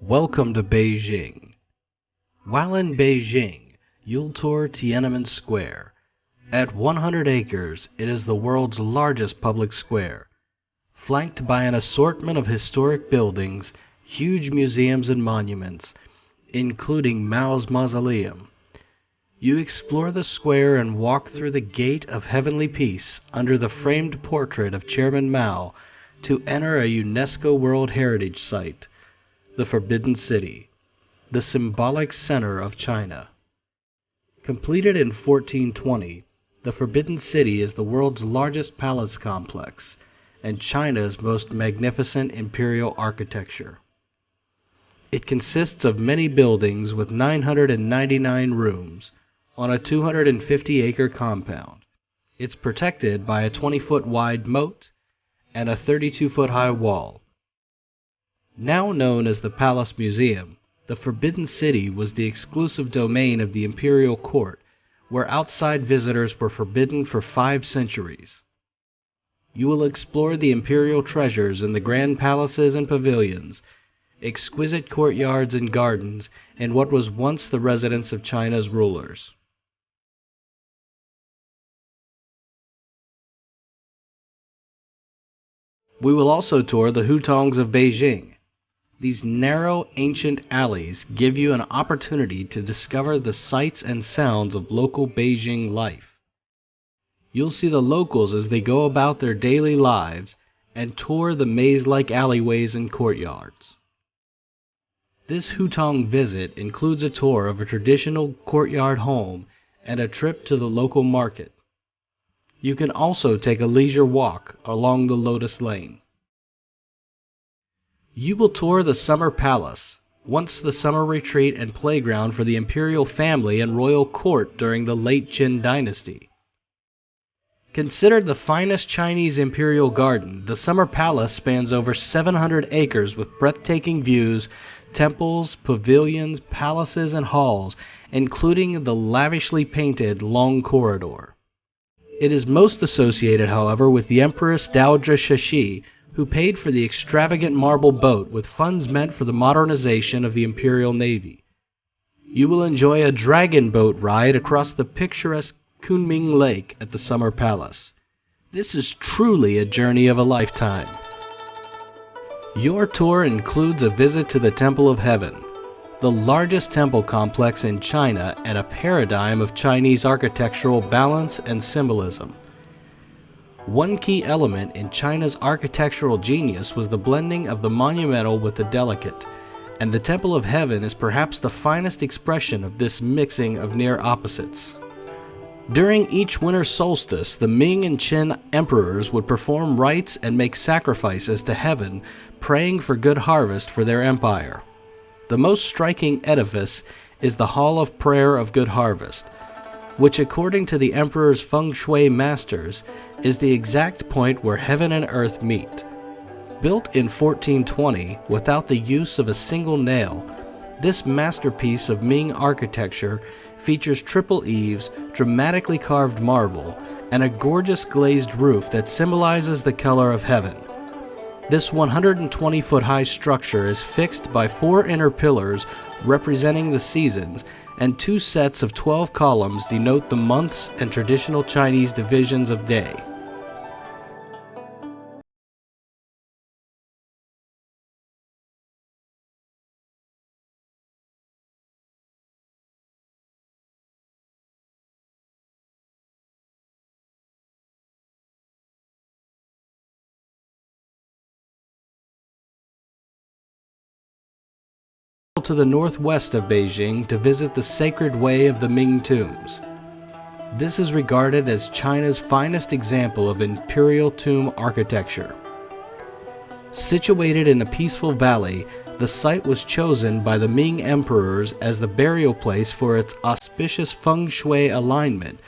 Welcome to Beijing. While in Beijing, you'll tour Tiananmen Square. At 100 acres, it is the world's largest public square, flanked by an assortment of historic buildings, huge museums and monuments, including Mao's mausoleum. You explore the square and walk through the Gate of Heavenly Peace under the framed portrait of Chairman Mao to enter a UNESCO World Heritage Site, the Forbidden City, the symbolic center of China. Completed in 1420, the Forbidden City is the world's largest palace complex and China's most magnificent imperial architecture. It consists of many buildings with 999 rooms on a 250-acre compound. It's protected by a 20-foot wide moat and a 32-foot high wall. Now known as the Palace Museum, the Forbidden City was the exclusive domain of the imperial court, where outside visitors were forbidden for 5 centuries. You will explore the imperial treasures in the grand palaces and pavilions, exquisite courtyards and gardens, and what was once the residence of China's rulers. We will also tour the hutongs of Beijing. These narrow, ancient alleys give you an opportunity to discover the sights and sounds of local Beijing life. You'll see the locals as they go about their daily lives and tour the maze-like alleyways and courtyards. This hutong visit includes a tour of a traditional courtyard home and a trip to the local market. You can also take a leisure walk along the Lotus Lane. You will tour the Summer Palace, once the summer retreat and playground for the imperial family and royal court during the late Qin dynasty. Considered the finest Chinese imperial garden, the Summer Palace spans over 700 acres with breathtaking views, temples, pavilions, palaces, and halls, including the lavishly painted Long Corridor. It is most associated, however, with the Empress Dowager Cixi, who paid for the extravagant marble boat with funds meant for the modernization of the Imperial Navy. You will enjoy a dragon boat ride across the picturesque Kunming Lake at the Summer Palace. This is truly a journey of a lifetime. Your tour includes a visit to the Temple of Heaven, the largest temple complex in China and a paradigm of Chinese architectural balance and symbolism. One key element in China's architectural genius was the blending of the monumental with the delicate, and the Temple of Heaven is perhaps the finest expression of this mixing of near opposites. During each winter solstice, the Ming and Qin emperors would perform rites and make sacrifices to heaven, praying for good harvest for their empire. The most striking edifice is the Hall of Prayer of Good Harvest, which according to the emperor's feng shui masters is the exact point where heaven and earth meet. Built in 1420 without the use of a single nail, this masterpiece of Ming architecture features triple eaves, dramatically carved marble, and a gorgeous glazed roof that symbolizes the color of heaven. This 120-foot-high structure is fixed by 4 inner pillars representing the seasons, and 2 sets of 12 columns denote the months and traditional Chinese divisions of day. To the northwest of Beijing to visit the Sacred Way of the Ming tombs. This is regarded as China's finest example of imperial tomb architecture. Situated in a peaceful valley, the site was chosen by the Ming emperors as the burial place for its auspicious feng shui alignment.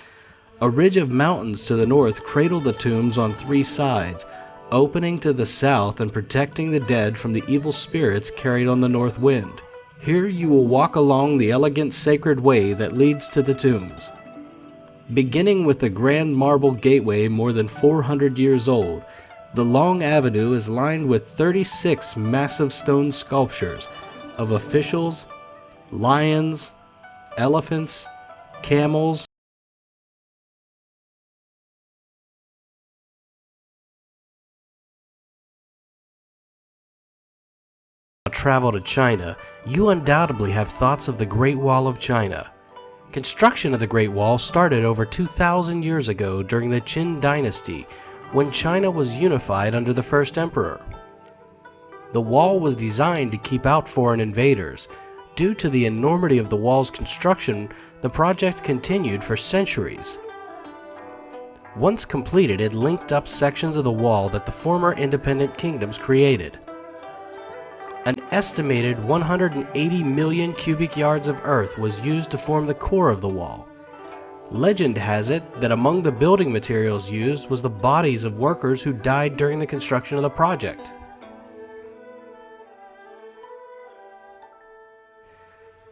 A ridge of mountains to the north cradle the tombs on 3 sides, opening to the south and protecting the dead from the evil spirits carried on the north wind. Here you will walk along the elegant sacred way that leads to the tombs. Beginning with the grand marble gateway more than 400 years old, the long avenue is lined with 36 massive stone sculptures, of officials, lions, elephants, camels, travel to China, you undoubtedly have thoughts of the Great Wall of China. Construction of the Great Wall started over 2,000 years ago during the Qin dynasty, when China was unified under the first emperor. The wall was designed to keep out foreign invaders. Due to the enormity of the wall's construction, the project continued for centuries. Once completed, it linked up sections of the wall that the former independent kingdoms created. An estimated 180 million cubic yards of earth was used to form the core of the wall. Legend has it that among the building materials used was the bodies of workers who died during the construction of the project.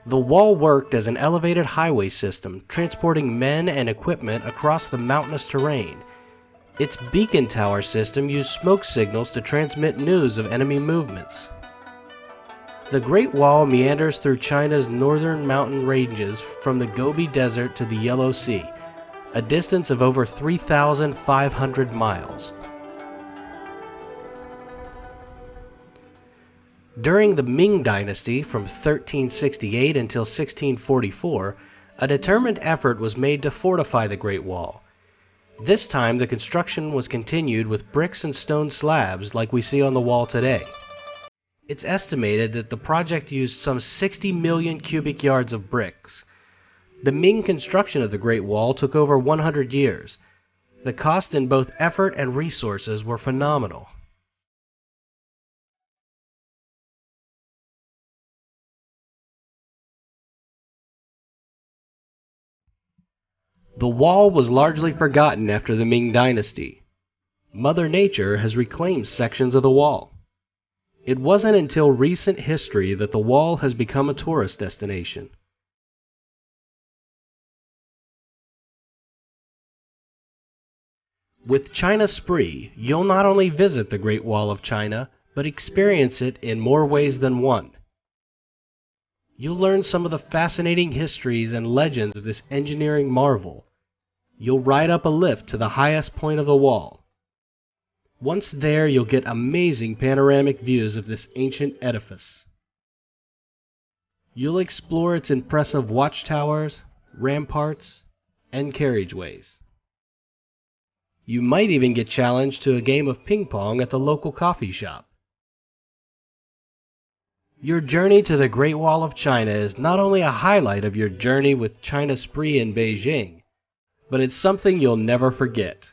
The wall worked as an elevated highway system, transporting men and equipment across the mountainous terrain. Its beacon tower system used smoke signals to transmit news of enemy movements. The Great Wall meanders through China's northern mountain ranges from the Gobi Desert to the Yellow Sea, a distance of over 3,500 miles. During the Ming Dynasty from 1368 until 1644, a determined effort was made to fortify the Great Wall. This time the construction was continued with bricks and stone slabs like we see on the wall today. It's estimated that the project used some 60 million cubic yards of bricks. The Ming construction of the Great Wall took over 100 years. The cost in both effort and resources were phenomenal. The wall was largely forgotten after the Ming Dynasty. Mother Nature has reclaimed sections of the wall. It wasn't until recent history that the wall has become a tourist destination. With China Spree, you'll not only visit the Great Wall of China, but experience it in more ways than one. You'll learn some of the fascinating histories and legends of this engineering marvel. You'll ride up a lift to the highest point of the wall. Once there, you'll get amazing panoramic views of this ancient edifice. You'll explore its impressive watchtowers, ramparts, and carriageways. You might even get challenged to a game of ping pong at the local coffee shop. Your journey to the Great Wall of China is not only a highlight of your journey with China Spree in Beijing, but it's something you'll never forget.